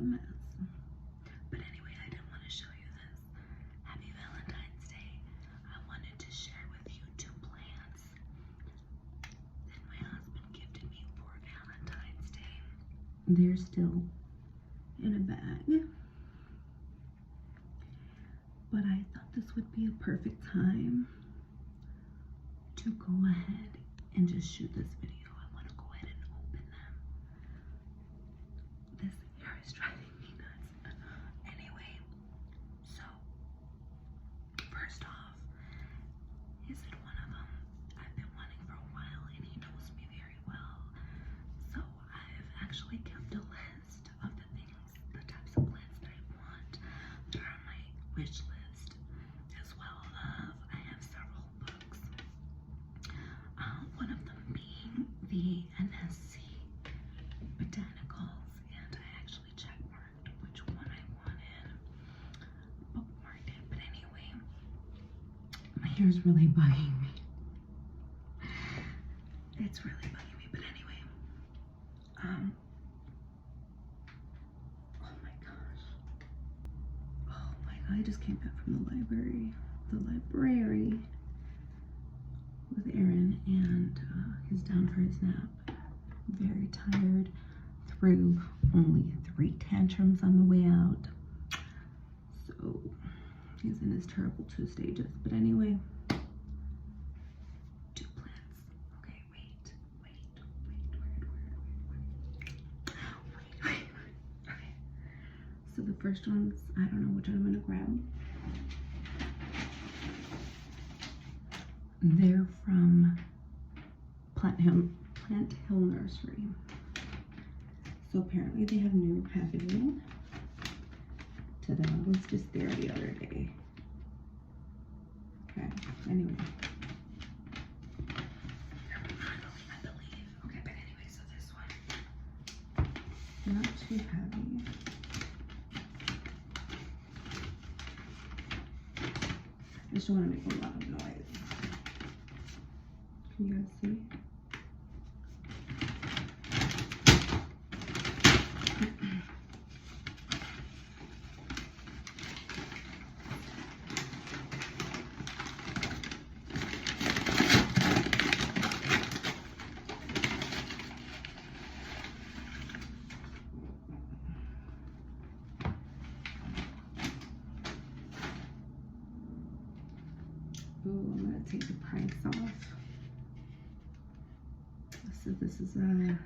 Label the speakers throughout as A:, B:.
A: mess. But anyway, I didn't want to show you this. Happy Valentine's Day. I wanted to share with you 2 plants that my husband gifted me for Valentine's Day. They're still in a bag. But I thought this would be a perfect time to go ahead and just shoot this video. I want to go ahead and open them. This hair is driving me nuts. Anyway, so first off, is it one of them? I've been wanting for a while and he knows me very well. So I've actually kept a list of the things, the types of plants that I want that are on my wish list, as well as I have several books. One of them being the NSC Botanicals, and I actually checkmarked which one I wanted, bookmarked it. But anyway, my hair is really bugging me. It's really bugging me, but anyway, oh my gosh. Oh my god, I just came back from the library. With Aaron, and he's down for his nap. Very tired. Threw only 3 tantrums on the way out. So he's in his terrible 2 stages. But anyway, 2 plants. Okay, wait. Okay. So the first one's, I don't know which one I'm gonna grab. They're from Plant Hill Nursery. So apparently they have new packaging. Ta-da, I was just there the other day. Okay, anyway. I believe. Okay, but anyway, so this one, not too heavy. I just don't want to make a lot of noise. Can you guys see? Ooh, I'm gonna take the price off. So this is a,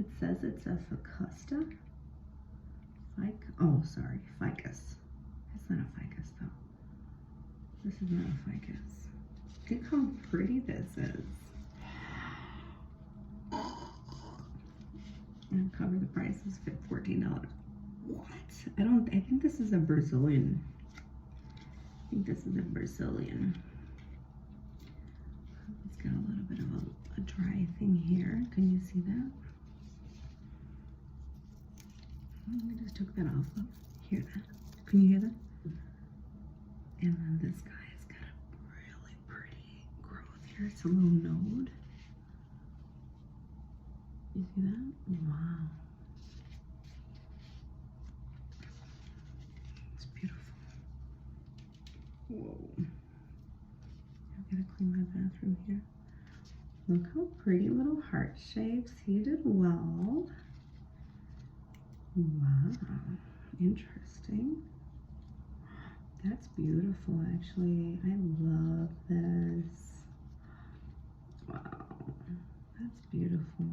A: it says it's a Ficusta. Ficus. It's not a ficus though. This is not a ficus. Look how pretty this is. And cover the price is $14. What? I think this is a Brazilian. It's got a little bit of a dry thing here. Can you see that? I just took that off. Hear that? Can you hear that? And then this guy has got a really pretty growth here. It's a little node. You see that? Wow. It's beautiful. Whoa. I'm gonna clean my bathroom here. Look how pretty little heart shapes. He did well. Wow. Interesting. That's beautiful, actually. I love this. Wow. That's beautiful.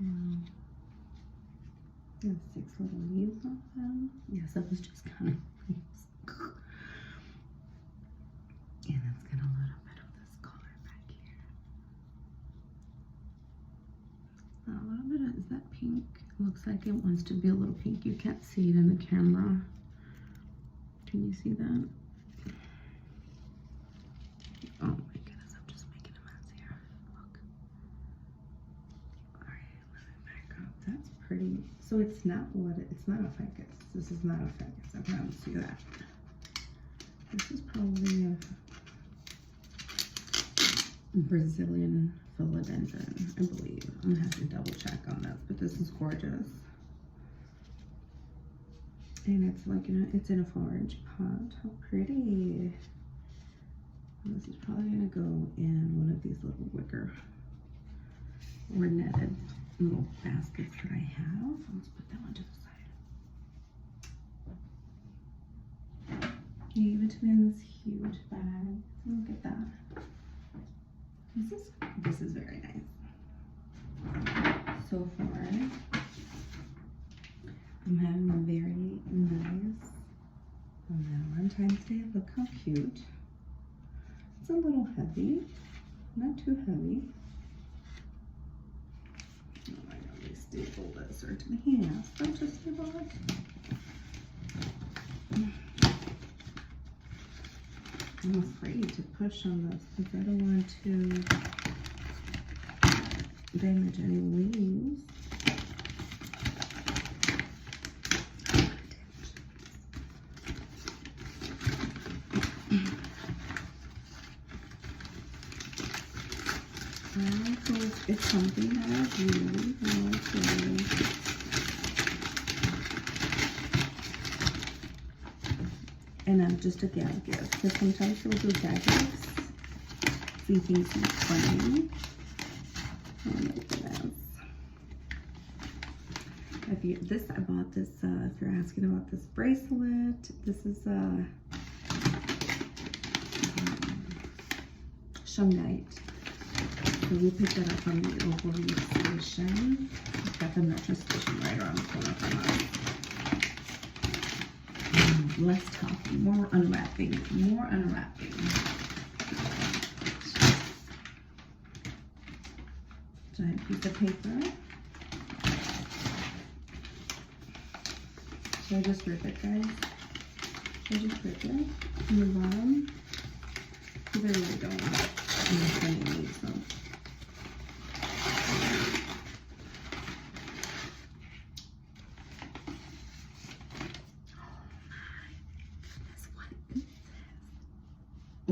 A: Wow. There's 6 little leaves on them. Yes, that was just kind of leaves. And it's got a little bit of this color back here. A little bit of, is that pink? It looks like it wants to be a little pink. You can't see it in the camera. Can you see that? Oh my goodness, I'm just making a mess here. Look. All right, let me back up. That's pretty. So it's not it's not a ficus. This is not a ficus. I promise you that. This is probably a,
B: Brazilian philodendron, I believe. I'm gonna have to double check on this, but this is gorgeous. And it's like it's in a forage pot. How pretty. And this is probably gonna go in one of these little wicker or netted little baskets that I have. Let's put that one to the side. He gave it to me in this huge bag. Look at that. This is very nice. So far, I'm having a very nice Valentine's Day. Look how cute. It's a little heavy, not too heavy. Oh, I know they staple this or to the hands. Don't just staple it. I'm afraid to push on this because I don't want to damage any leaves. I hope it's something that I really want to. And I'm just a gag gift, because sometimes we'll do gag gifts. See things are funny. Oh my goodness. I bought this, if you're asking about this bracelet, this is shungite. So we picked that up from the local station. We've got the metro station right around the corner from us. Less talking, more unwrapping, more unwrapping. Giant piece of paper. Should I just rip it, guys? Should I just rip it in the bottom? Because I really don't want it. I'm just going to need some.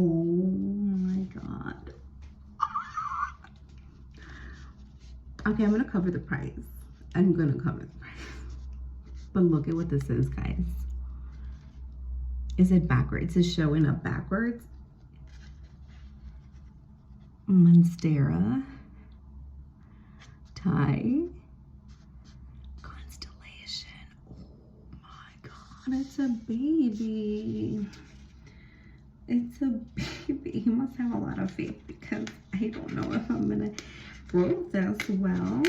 B: Oh my God. Okay, I'm gonna cover the price. I'm gonna cover the price. But look at what this is, guys. Is it backwards? It's showing up backwards. Monstera. Tie. Constellation. Oh my God, it's a baby. It's a baby. He must have a lot of faith because I don't know if I'm gonna grow this well.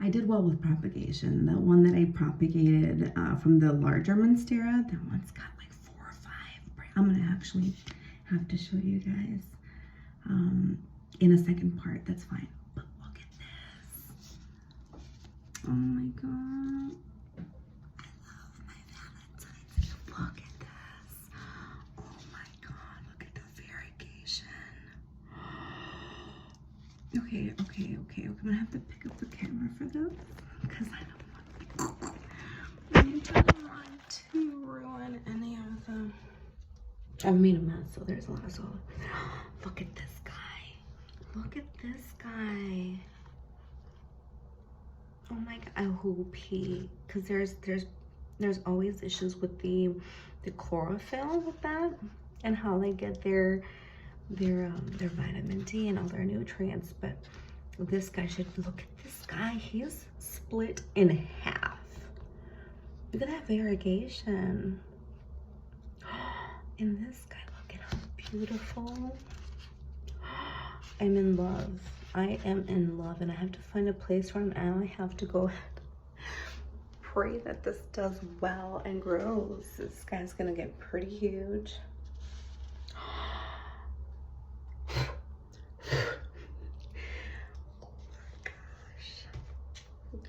B: I did well with propagation. The one that I propagated from the larger Monstera, that one's got like 4 or 5. I'm gonna actually have to show you guys in a second part. That's fine. But look at this. Oh my God. I love my Valentines. Look at this. Oh my God, look at the variegation. Okay. I'm gonna have to pick up the camera for this because I don't want to ruin any of them. I've made a mess, so there's a lot of solid. Look at this guy. Look at this guy. Oh my God, I hope because there's always issues with the chlorophyll with that and how they get their vitamin D and all their nutrients. But this guy should, look at this guy. He is split in half. Look at that variegation. And this guy, look at how beautiful. I'm in love. I am in love, and I have to find a place for him. And I have to go ahead pray that this does well and grows. This guy's gonna get pretty huge.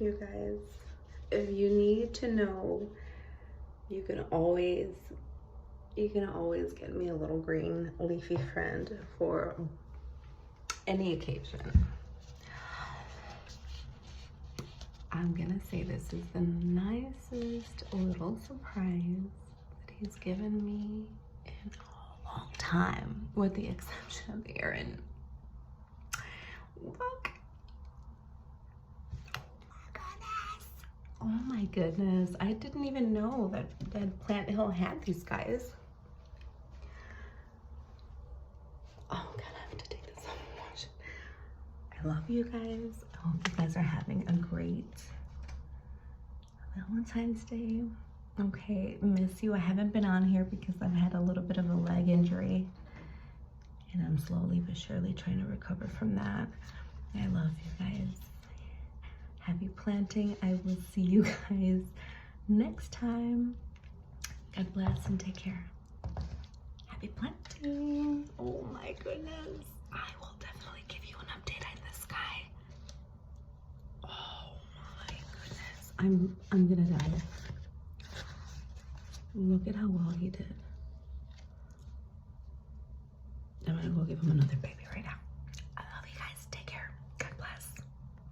B: You guys, if you need to know, you can always get me a little green leafy friend for any occasion. I'm gonna say this is the nicest little surprise that he's given me in a all time, with the exception of Aaron. Look. Oh my goodness. I didn't even know that Plant Hill had these guys. Oh god, I have to take this off and wash it. I love you guys. I hope you guys are having a great Valentine's Day. Okay, miss you. I haven't been on here because I've had a little bit of a leg injury. And I'm slowly but surely trying to recover from that. I love you guys. Happy planting. I will see you guys next time. God bless and take care. Happy planting. Oh my goodness. I will definitely give you an update on this guy. Oh my goodness. I'm gonna die. Look at how well he did. I'm gonna go give him another baby right now.